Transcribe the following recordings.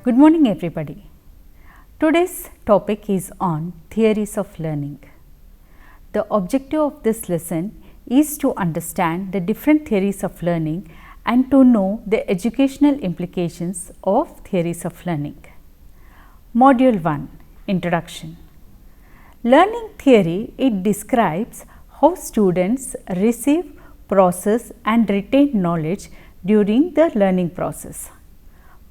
Good morning everybody. Today's topic is on theories of learning. The objective of this lesson is to understand the different theories of learning and to know the educational implications of theories of learning. Module 1, Introduction. Learning theory, it describes how students receive, process and retain knowledge during the learning process.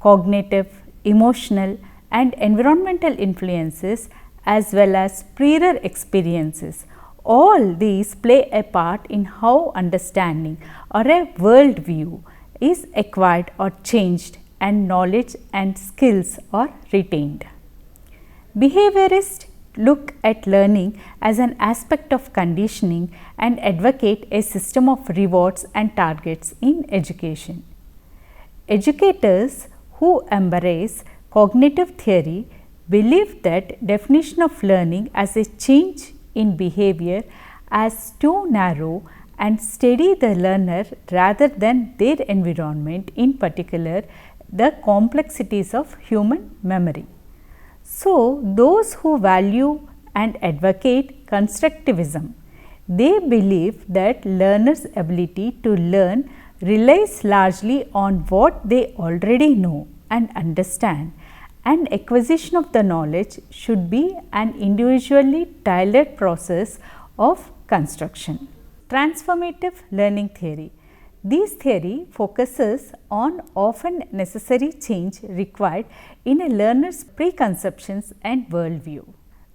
Cognitive, emotional and environmental influences as well as prior experiences, all these play a part in how understanding or a world view is acquired or changed and knowledge and skills are retained. Behaviorists look at learning as an aspect of conditioning and advocate a system of rewards and targets in education. Educators who embrace cognitive theory believe that definition of learning as a change in behavior as too narrow and study the learner rather than their environment, in particular the complexities of human memory. So, those who value and advocate constructivism, they believe that learners' ability to learn relies largely on what they already know and understand, and acquisition of the knowledge should be an individually tailored process of construction. Transformative learning theory. This theory focuses on often necessary change required in a learner's preconceptions and worldview.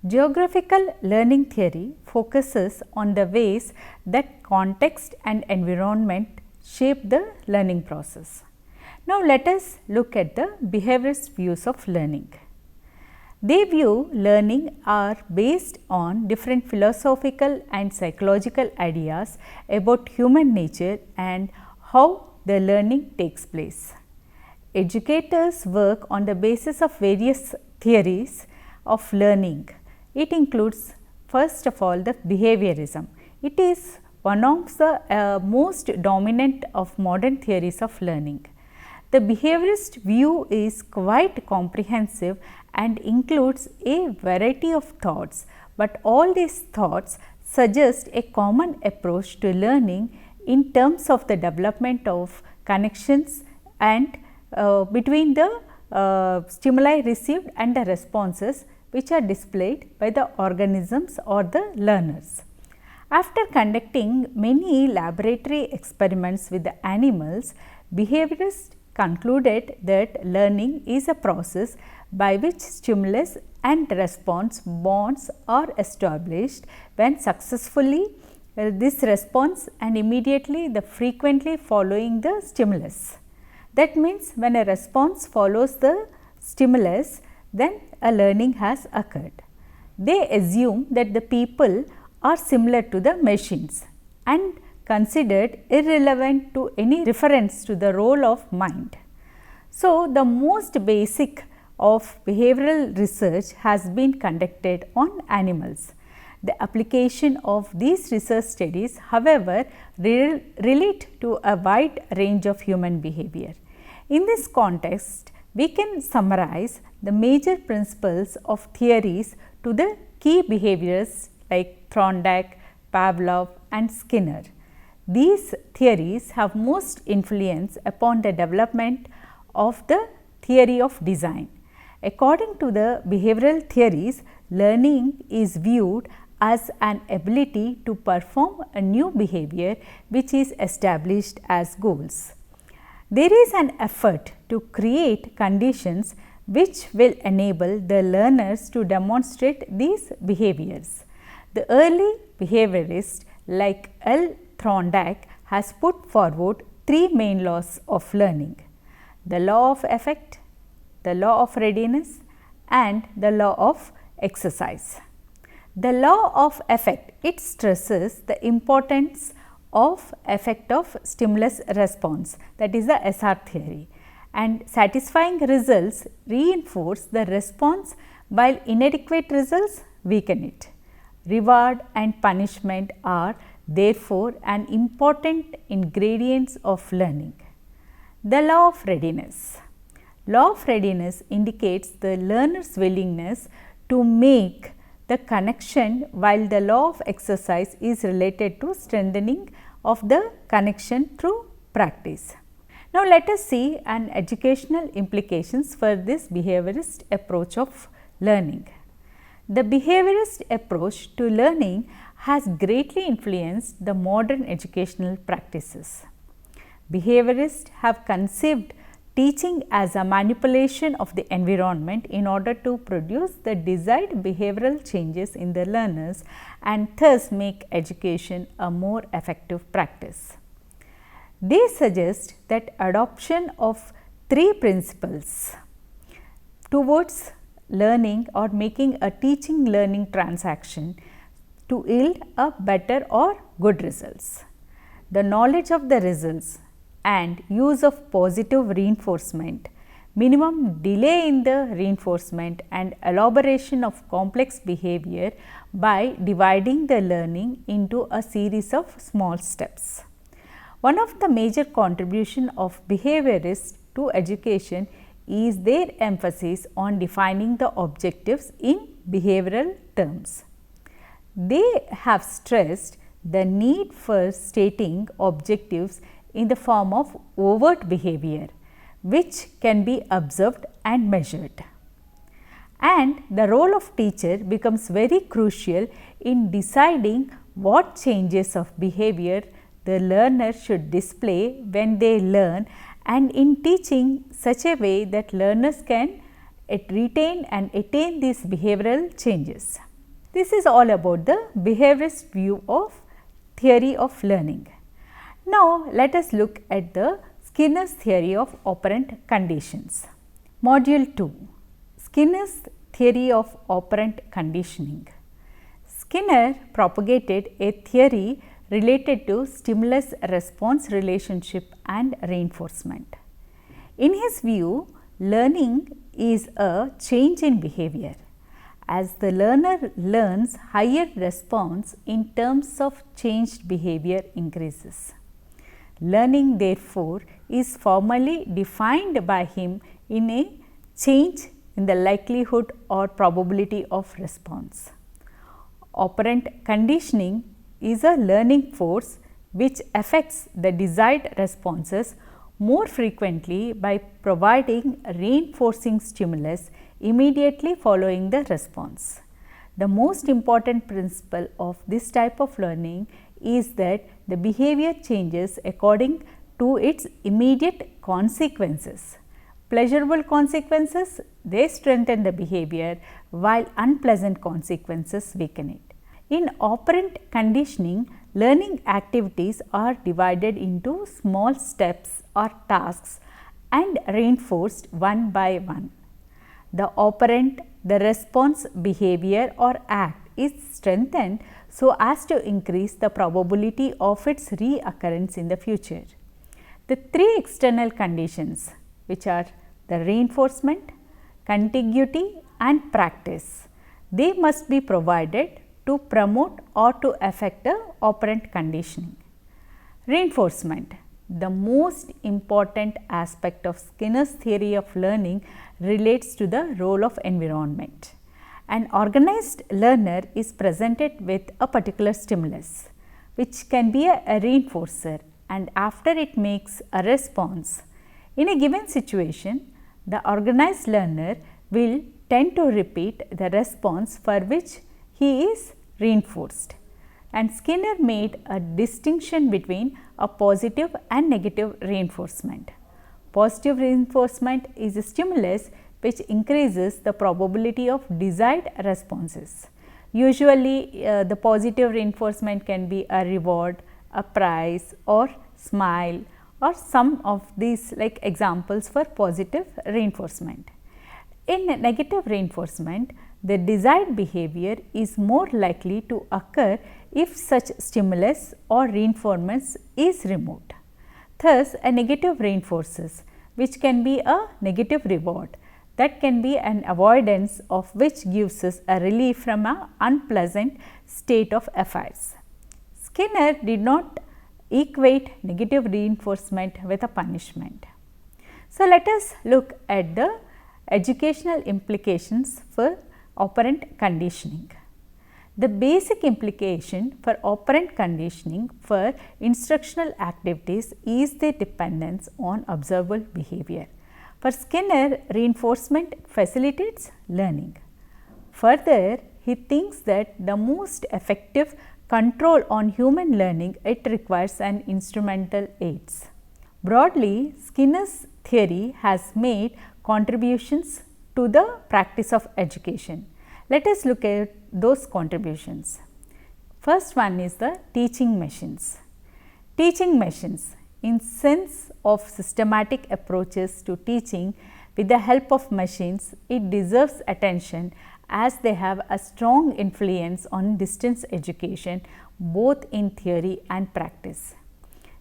Geographical learning theory focuses on the ways that context and environment shape the learning process. Now, let us look at the behaviorist views of learning. They view learning are based on different philosophical and psychological ideas about human nature and how the learning takes place. Educators work on the basis of various theories of learning. It includes first of all the behaviorism. It is one of the most dominant of modern theories of learning. The behaviorist view is quite comprehensive and includes a variety of thoughts, but all these thoughts suggest a common approach to learning in terms of the development of connections and between the stimuli received and the responses which are displayed by the organisms or the learners. After conducting many laboratory experiments with the animals, behaviorists concluded that learning is a process by which stimulus and response bonds are established when successfully this response and immediately the frequently following the stimulus. That means, when a response follows the stimulus, then a learning has occurred. They assume that the people are similar to the machines and considered irrelevant to any reference to the role of mind. So, the most basic of behavioral research has been conducted on animals. The application of these research studies, however, relate to a wide range of human behavior. In this context, we can summarize the major principles of theories to the key behaviors like Thorndike, Pavlov and Skinner. These theories have most influence upon the development of the theory of design. According to the behavioral theories, learning is viewed as an ability to perform a new behavior which is established as goals. There is an effort to create conditions which will enable the learners to demonstrate these behaviors. The early behaviorists like L. Thorndike has put forward three main laws of learning: the law of effect, the law of readiness and the law of exercise. The law of effect, it stresses the importance of effect of stimulus response, that is the SR theory, and satisfying results reinforce the response while inadequate results weaken it. Reward and punishment are therefore an important ingredients of learning. The law of readiness. Law of readiness indicates the learner's willingness to make the connection, while the law of exercise is related to strengthening of the connection through practice. Now, let us see an educational implications for this behaviorist approach of learning. The behaviorist approach to learning has greatly influenced the modern educational practices. Behaviorists have conceived teaching as a manipulation of the environment in order to produce the desired behavioral changes in the learners and thus make education a more effective practice. They suggest that adoption of 3 principles towards learning or making a teaching learning transaction to yield a better or good results. The knowledge of the results and use of positive reinforcement, minimum delay in the reinforcement and elaboration of complex behavior by dividing the learning into a series of small steps. One of the major contribution of behaviorists to education is their emphasis on defining the objectives in behavioral terms. They have stressed the need for stating objectives in the form of overt behavior, which can be observed and measured. And the role of teacher becomes very crucial in deciding what changes of behavior the learner should display when they learn, and in teaching such a way that learners can retain and attain these behavioral changes. This is all about the behaviorist view of theory of learning. Now, let us look at the Skinner's theory of operant conditions. Module 2, Skinner's theory of operant conditioning. Skinner propagated a theory related to stimulus response relationship and reinforcement. In his view, learning is a change in behavior. As the learner learns, higher response in terms of changed behavior increases. Learning, therefore, is formally defined by him in a change in the likelihood or probability of response. Operant conditioning is a learning force which affects the desired responses more frequently by providing reinforcing stimulus immediately following the response. The most important principle of this type of learning is that the behavior changes according to its immediate consequences. Pleasurable consequences, they strengthen the behavior, while unpleasant consequences weaken it. In operant conditioning, learning activities are divided into small steps or tasks and reinforced one by one. The operant, the response behavior or act is strengthened so as to increase the probability of its reoccurrence in the future. The 3 external conditions, which are the reinforcement, contiguity and practice, they must be provided to promote or to affect the operant conditioning. Reinforcement, the most important aspect of Skinner's theory of learning, relates to the role of environment. An organized learner is presented with a particular stimulus, which can be a reinforcer, and after it makes a response. In a given situation, the organized learner will tend to repeat the response for which he is reinforced. And Skinner made a distinction between a positive and negative reinforcement. Positive reinforcement is a stimulus which increases the probability of desired responses. Usually, the positive reinforcement can be a reward, a prize or smile or some of these like examples for positive reinforcement. In negative reinforcement, the desired behavior is more likely to occur if such stimulus or reinforcement is removed. Thus, a negative reinforces, which can be a negative reward, that can be an avoidance of which gives us a relief from an unpleasant state of affairs. Skinner did not equate negative reinforcement with a punishment. So, let us look at the educational implications for operant conditioning. The basic implication for operant conditioning for instructional activities is their dependence on observable behavior. For Skinner, reinforcement facilitates learning. Further, he thinks that the most effective control on human learning, it requires an instrumental aids. Broadly, Skinner's theory has made contributions to the practice of education. Let us look at those contributions. First one is the teaching machines. Teaching machines, in sense of systematic approaches to teaching with the help of machines, it deserves attention as they have a strong influence on distance education both in theory and practice.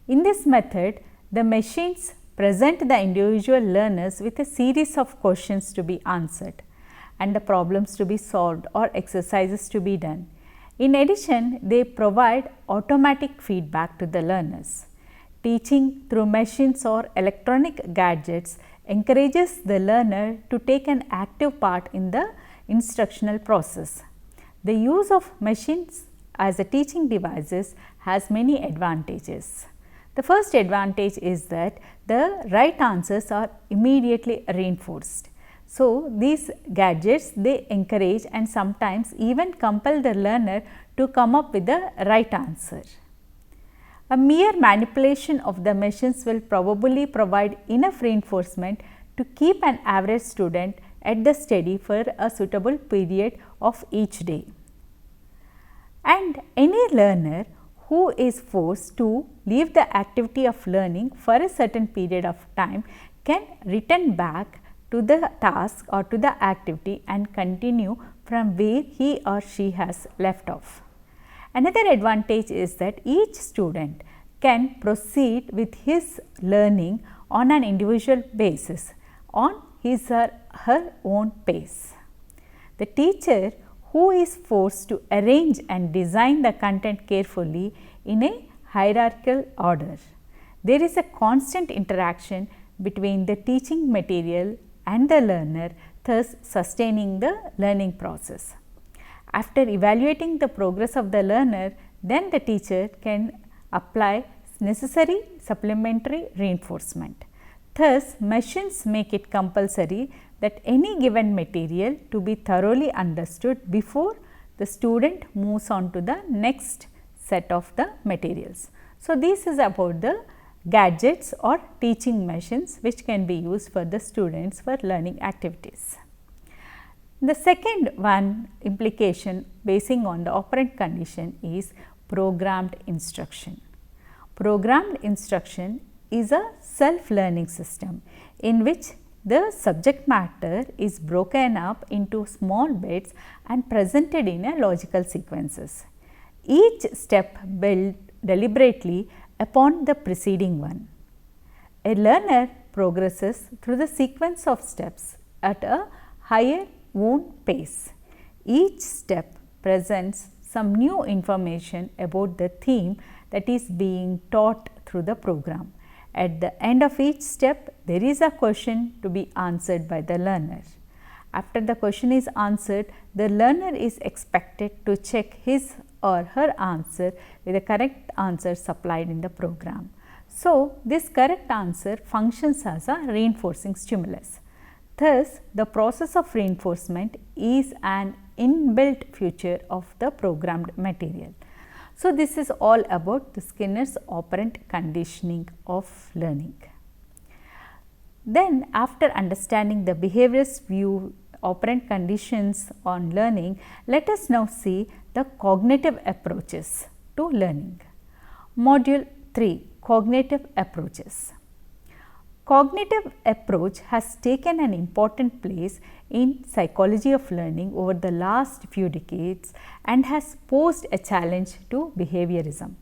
In this method, the machines present the individual learners with a series of questions to be answered and the problems to be solved or exercises to be done. In addition, they provide automatic feedback to the learners. Teaching through machines or electronic gadgets encourages the learner to take an active part in the instructional process. The use of machines as a teaching devices has many advantages. The first advantage is that the right answers are immediately reinforced. So, these gadgets, they encourage and sometimes even compel the learner to come up with the right answer. A mere manipulation of the machines will probably provide enough reinforcement to keep an average student at the study for a suitable period of each day. And any learner who is forced to leave the activity of learning for a certain period of time can return back to the task or to the activity and continue from where he or she has left off. Another advantage is that each student can proceed with his learning on an individual basis on his or her own pace. The teacher who is forced to arrange and design the content carefully in a hierarchical order. There is a constant interaction between the teaching material and the learner, thus sustaining the learning process. After evaluating the progress of the learner, then the teacher can apply necessary supplementary reinforcement. Thus, machines make it compulsory that any given material to be thoroughly understood before the student moves on to the next set of the materials. So, this is about the gadgets or teaching machines which can be used for the students for learning activities. The second one implication basing on the operant condition is programmed instruction. Programmed instruction is a self-learning system in which the subject matter is broken up into small bits and presented in a logical sequences. Each step built deliberately upon the preceding one. A learner progresses through the sequence of steps at a higher own pace. Each step presents some new information about the theme that is being taught through the program. At the end of each step, there is a question to be answered by the learner. After the question is answered, the learner is expected to check his or her answer with the correct answer supplied in the program. So, this correct answer functions as a reinforcing stimulus. Thus, the process of reinforcement is an inbuilt feature of the programmed material. So, this is all about the Skinner's operant conditioning of learning. Then, after understanding the behaviorist view operant conditions on learning, let us now see the cognitive approaches to learning. Module 3, Cognitive Approaches. Cognitive approach has taken an important place in psychology of learning over the last few decades and has posed a challenge to behaviorism.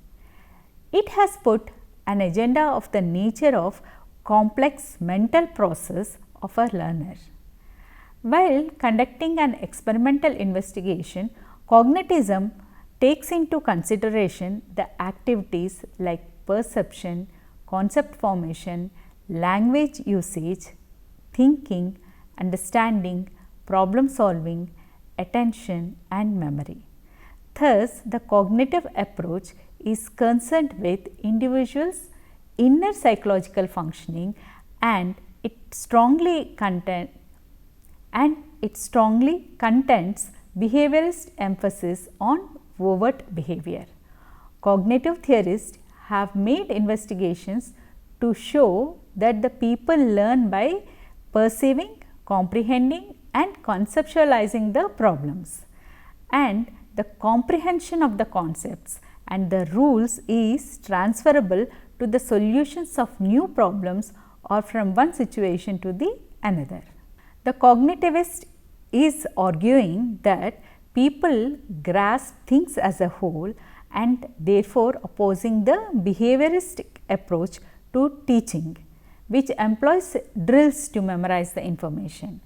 It has put an agenda of the nature of complex mental process of a learner. While conducting an experimental investigation, cognitivism takes into consideration the activities like perception, concept formation, language usage, thinking, understanding, problem solving, attention and memory. Thus, the cognitive approach is concerned with individuals' inner psychological functioning and it strongly contends behaviorist emphasis on overt behavior. Cognitive theorists have made investigations to show that the people learn by perceiving, comprehending and conceptualizing the problems, and the comprehension of the concepts and the rules is transferable to the solutions of new problems or from one situation to the another. The cognitivist is arguing that people grasp things as a whole and therefore opposing the behavioristic approach to teaching, which employs drills to memorize the information.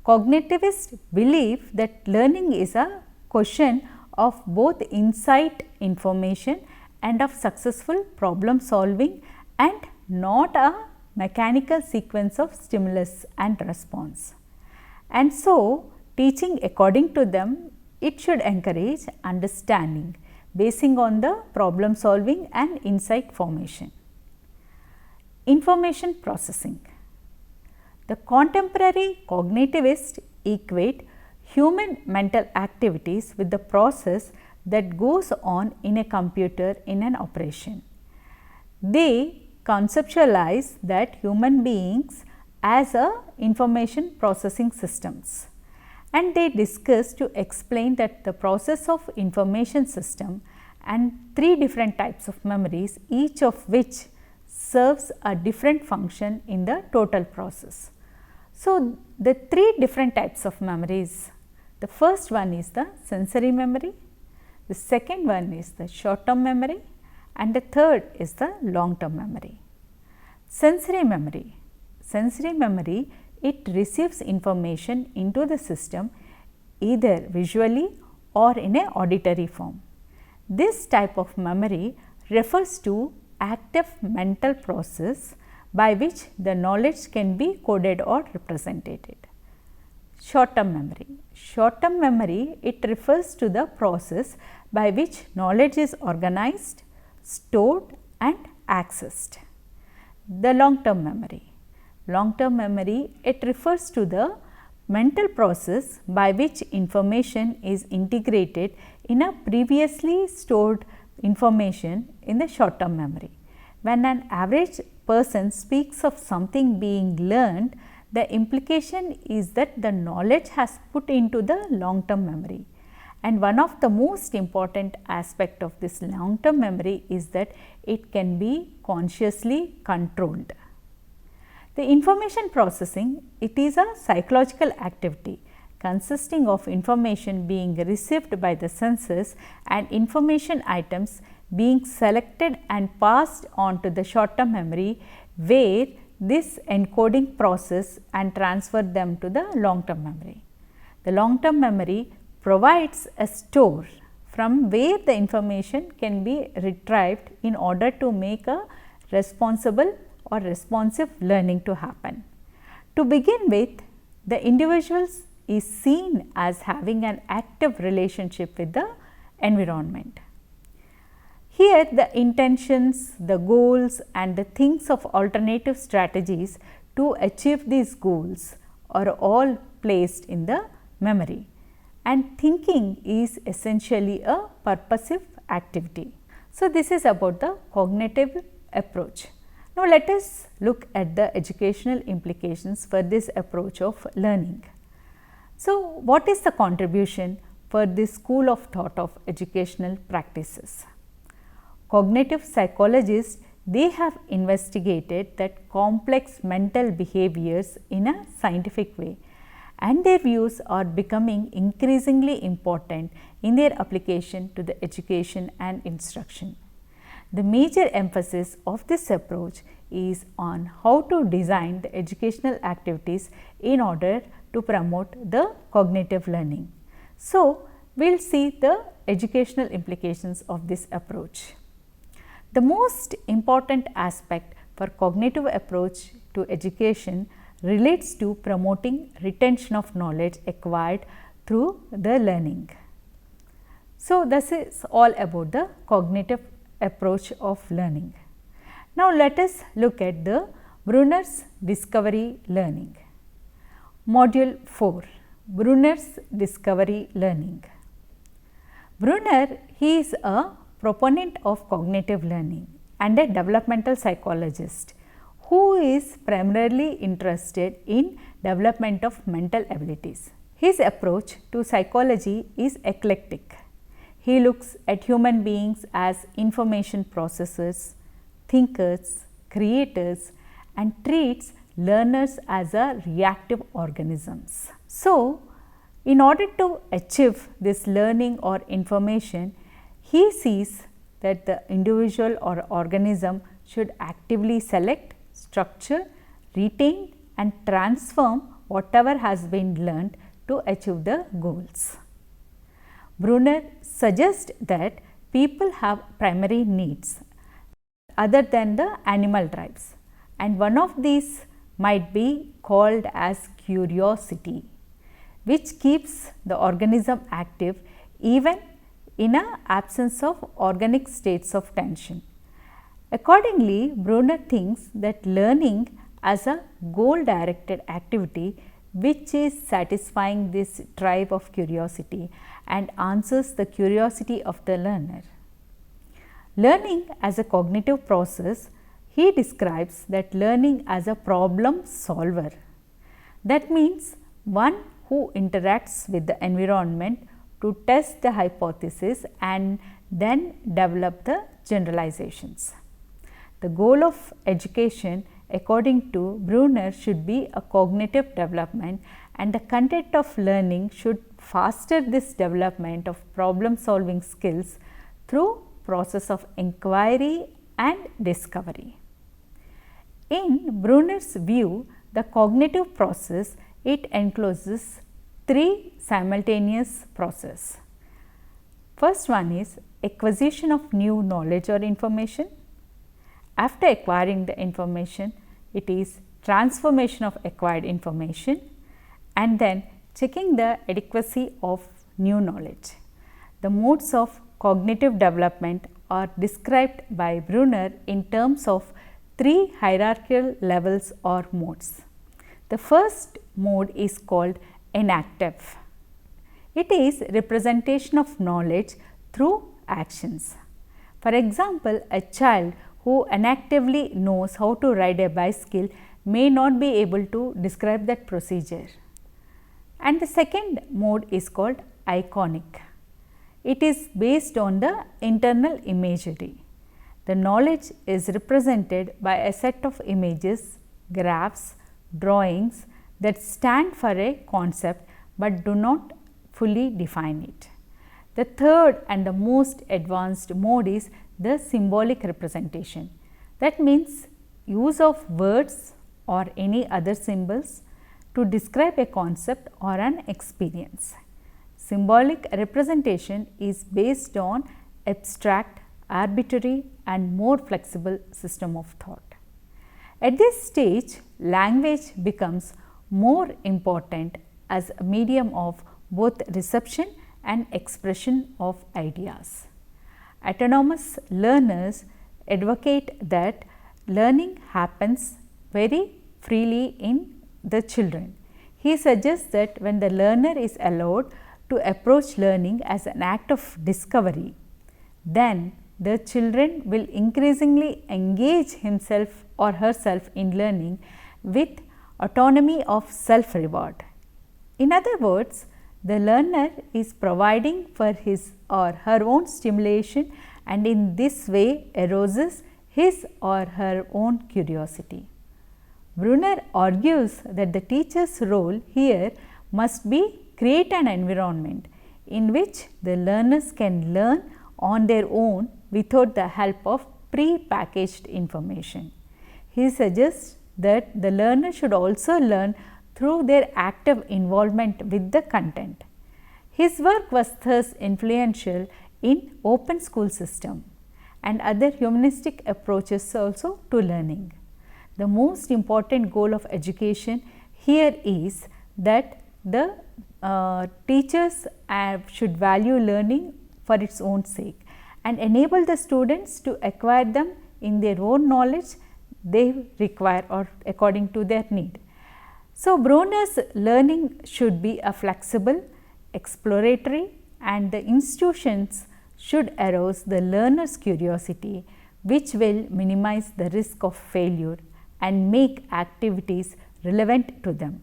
Cognitivists believe that learning is a question of both insight information and of successful problem solving and not a mechanical sequence of stimulus and response. And so, teaching according to them, it should encourage understanding basing on the problem solving and insight formation. Information processing. The contemporary cognitivists equate human mental activities with the process that goes on in a computer in an operation. They conceptualize that human beings as a information processing systems, and they discuss to explain that the process of information system and three different types of memories, each of which serves a different function in the total process. So, the three different types of memories, the first one is the sensory memory, the second one is the short term memory and the third is the long term memory. Sensory memory. Sensory memory, it receives information into the system either visually or in a auditory form. This type of memory refers to active mental process by which the knowledge can be coded or represented. Short term memory. Short term memory, it refers to the process by which knowledge is organized, stored and accessed. The long term memory. Long term memory, it refers to the mental process by which information is integrated in a previously stored information in the short term memory. When an average person speaks of something being learned, the implication is that the knowledge has put into the long term memory. And one of the most important aspect of this long term memory is that it can be consciously controlled. The information processing, it is a psychological activity consisting of information being received by the senses and information items being selected and passed on to the short term memory, where this encoding process and transfer them to the long term memory. The long term memory provides a store from where the information can be retrieved in order to make a responsible or responsive learning to happen. To begin with, the individual is seen as having an active relationship with the environment. Here the intentions, the goals and the things of alternative strategies to achieve these goals are all placed in the memory, and thinking is essentially a purposive activity. So, this is about the cognitive approach. Now, let us look at the educational implications for this approach of learning. So, what is the contribution for this school of thought of educational practices? Cognitive psychologists, they have investigated that complex mental behaviors in a scientific way, and their views are becoming increasingly important in their application to the education and instruction. The major emphasis of this approach is on how to design the educational activities in order to promote the cognitive learning. So, we will see the educational implications of this approach. The most important aspect for cognitive approach to education relates to promoting retention of knowledge acquired through the learning. So, this is all about the cognitive approach of learning. Now, let us look at the Bruners discovery learning. Module 4, Bruners discovery learning. Brunner, he is a proponent of cognitive learning and a developmental psychologist who is primarily interested in development of mental abilities. His approach to psychology is eclectic. He looks at human beings as information processors, thinkers, creators, and treats learners as a reactive organisms. So, in order to achieve this learning or information, he sees that the individual or organism should actively select, structure, retain and transform whatever has been learned to achieve the goals. Brunner suggests that people have primary needs other than the animal drives, and one of these might be called as curiosity, which keeps the organism active even in an absence of organic states of tension. Accordingly, Brunner thinks that learning as a goal directed activity which is satisfying this drive of curiosity and answers the curiosity of the learner. Learning as a cognitive process, he describes that learning as a problem solver. That means one who interacts with the environment to test the hypothesis and then develop the generalizations. The goal of education according to Brunner should be a cognitive development, and the content of learning should foster this development of problem solving skills through process of inquiry and discovery. In Brunner's view, the cognitive process, it encloses three simultaneous processes. First one is acquisition of new knowledge or information. After acquiring the information, it is transformation of acquired information and then checking the adequacy of new knowledge. The modes of cognitive development are described by Brunner in terms of three hierarchical levels or modes. The first mode is called enactive. It is representation of knowledge through actions. For example, a child who inactively knows how to ride a bicycle may not be able to describe that procedure. And the second mode is called iconic. It is based on the internal imagery. The knowledge is represented by a set of images, graphs, drawings that stand for a concept but do not fully define it. The third and the most advanced mode is the symbolic representation. That means use of words or any other symbols to describe a concept or an experience. Symbolic representation is based on abstract, arbitrary and more flexible system of thought. At this stage, language becomes more important as a medium of both reception and expression of ideas. Autonomous learners advocate that learning happens very freely in the children. He suggests that when the learner is allowed to approach learning as an act of discovery, then the children will increasingly engage himself or herself in learning with autonomy of self-reward. In other words, the learner is providing for his or her own stimulation and in this way arouses his or her own curiosity. Brunner argues that the teacher's role here must be create an environment in which the learners can learn on their own without the help of pre-packaged information. He suggests that the learner should also learn through their active involvement with the content. His work was thus influential in open school system and other humanistic approaches also to learning. The most important goal of education here is that the teachers should value learning for its own sake and enable the students to acquire them in their own knowledge they require or according to their need. So, Bruners' learning should be a flexible, exploratory, and the institutions should arouse the learner's curiosity, which will minimize the risk of failure and make activities relevant to them.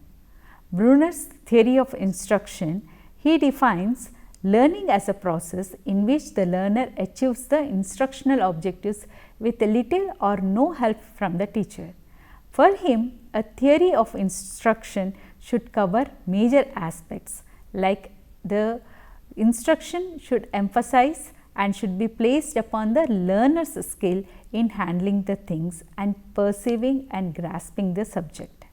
Bruners' theory of instruction, he defines learning as a process in which the learner achieves the instructional objectives with little or no help from the teacher. For him, a theory of instruction should cover major aspects like the instruction should emphasize and should be placed upon the learner's skill in handling the things and perceiving and grasping the subject.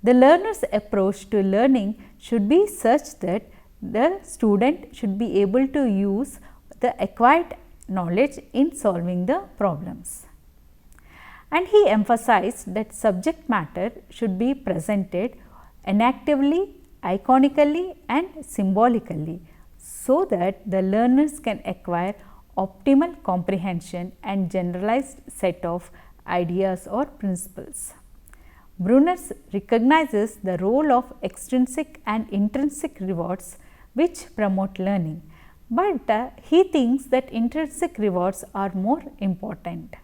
The learner's approach to learning should be such that the student should be able to use the acquired knowledge in solving the problems. And he emphasized that subject matter should be presented enactively, iconically and symbolically, so that the learners can acquire optimal comprehension and generalized set of ideas or principles. Bruners recognizes the role of extrinsic and intrinsic rewards which promote learning, but he thinks that intrinsic rewards are more important.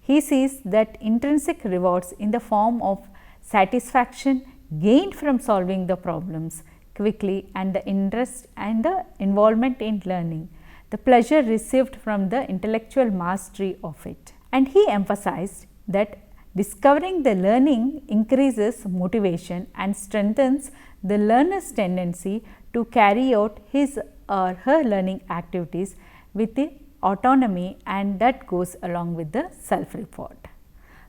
He sees that intrinsic rewards in the form of satisfaction gained from solving the problems quickly and the interest and the involvement in learning, the pleasure received from the intellectual mastery of it. And he emphasized that discovering the learning increases motivation and strengthens the learner's tendency to carry out his or her learning activities with the autonomy, and that goes along with the self-report.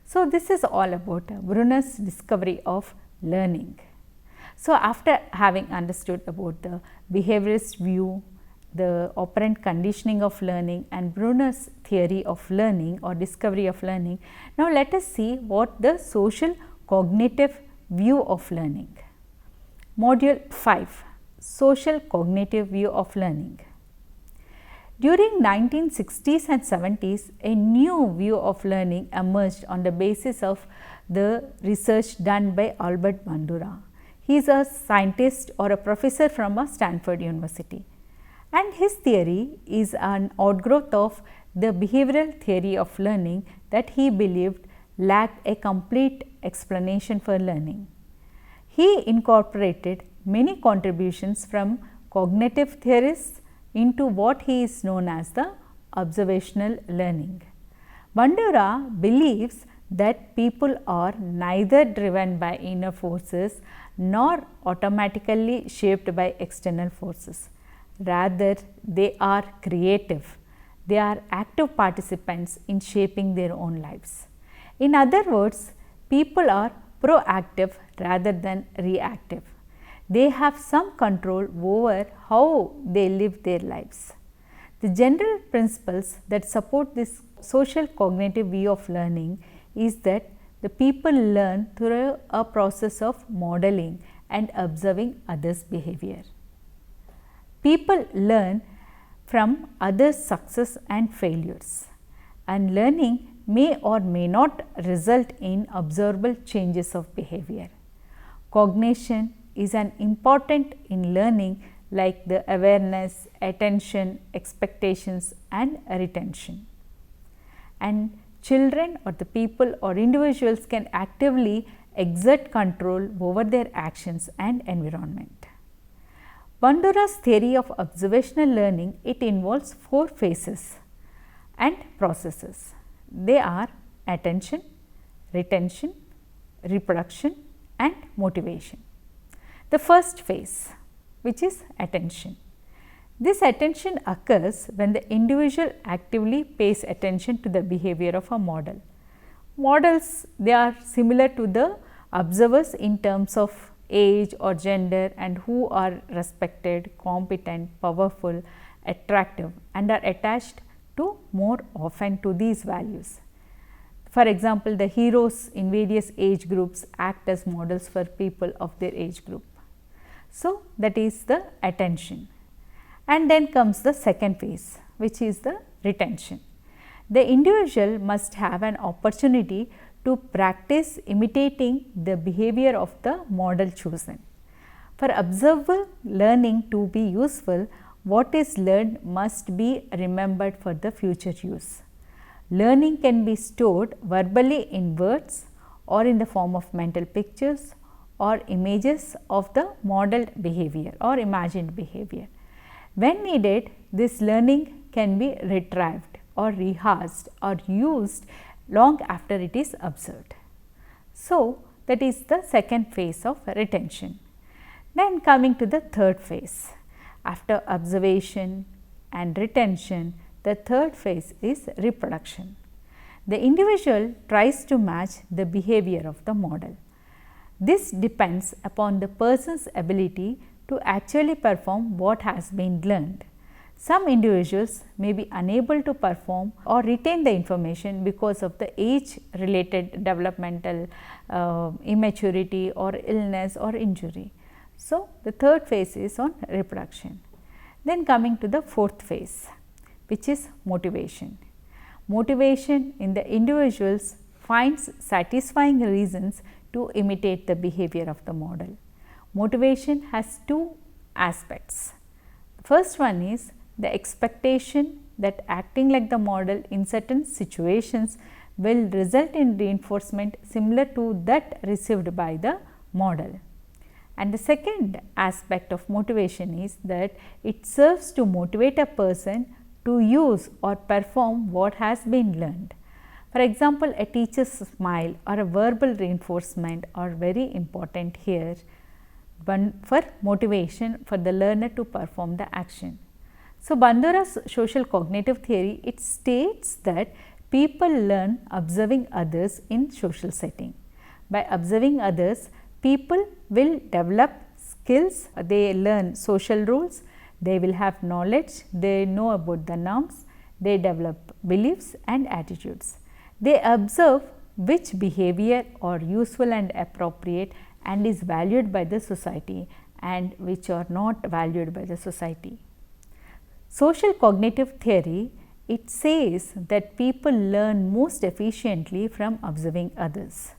So, this is all about Bruners' discovery of learning. So, after having understood about the behaviorist view, the operant conditioning of learning and Bruners' theory of learning or discovery of learning, now let us see what the social cognitive view of learning. Module 5, Social Cognitive View of Learning. During 1960s and 70s, a new view of learning emerged on the basis of the research done by Albert Bandura. He is a scientist or a professor from Stanford University, and his theory is an outgrowth of the behavioral theory of learning that he believed lacked a complete explanation for learning. He incorporated many contributions from cognitive theorists into what he is known as the observational learning. Bandura believes that people are neither driven by inner forces nor automatically shaped by external forces. Rather, they are creative. They are active participants in shaping their own lives. In other words, people are proactive rather than reactive. They have some control over how they live their lives. The general principles that support this social cognitive view of learning is that the people learn through a process of modeling and observing others' behavior. People learn from others' success and failures, and learning may or may not result in observable changes of behavior. Cognition is an important in learning like the awareness, attention, expectations and retention. And children or the people or individuals can actively exert control over their actions and environment. Bandura's theory of observational learning, it involves 4 phases and processes. They are attention, retention, reproduction and motivation. The first phase, which is attention. This attention occurs when the individual actively pays attention to the behavior of a model. Models, they are similar to the observers in terms of age or gender and who are respected, competent, powerful, attractive and are attached to more often to these values. For example, the heroes in various age groups act as models for people of their age group. So, that is the attention. And then comes the second phase, which is the retention. The individual must have an opportunity to practice imitating the behavior of the model chosen. For observable learning to be useful, what is learned must be remembered for the future use. Learning can be stored verbally in words or in the form of mental pictures or images of the modeled behavior or imagined behavior. When needed, this learning can be retrieved or rehearsed or used long after it is observed. So, that is the second phase of retention. Then coming to the third phase, after observation and retention, the third phase is reproduction. The individual tries to match the behavior of the model. This depends upon the person's ability to actually perform what has been learned. Some individuals may be unable to perform or retain the information because of the age related developmental immaturity or illness or injury. So, the third phase is on reproduction. Then coming to the fourth phase, which is motivation. Motivation in the individuals finds satisfying reasons to imitate the behavior of the model. Motivation has two aspects. First one is the expectation that acting like the model in certain situations will result in reinforcement similar to that received by the model. And the second aspect of motivation is that it serves to motivate a person to use or perform what has been learned. For example, a teacher's smile or a verbal reinforcement are very important here for motivation for the learner to perform the action. So, Bandura's social cognitive theory, it states that people learn observing others in social setting. By observing others, people will develop skills, they learn social rules, they will have knowledge, they know about the norms, they develop beliefs and attitudes. They observe which behavior are useful and appropriate and is valued by the society and which are not valued by the society. Social cognitive theory, it says that people learn most efficiently from observing others,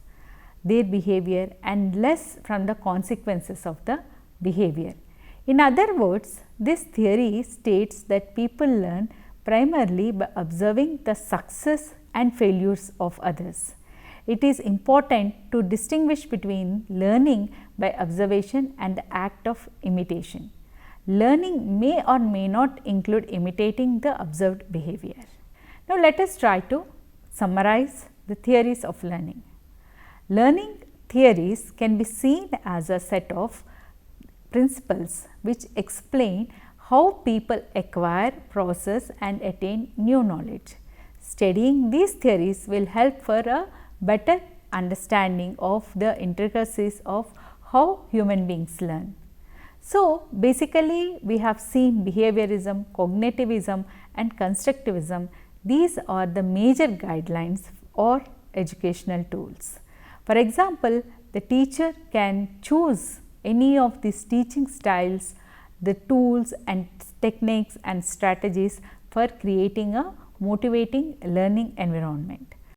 their behavior and less from the consequences of the behavior. In other words, this theory states that people learn primarily by observing the success and failures of others. It is important to distinguish between learning by observation and the act of imitation. Learning may or may not include imitating the observed behavior. Now, let us try to summarize the theories of learning. Learning theories can be seen as a set of principles which explain how people acquire, process and attain new knowledge. Studying these theories will help for a better understanding of the intricacies of how human beings learn. So, basically we have seen behaviorism, cognitivism and constructivism. These are the major guidelines or educational tools. For example, the teacher can choose any of these teaching styles, the tools and techniques and strategies for creating a motivating learning environment.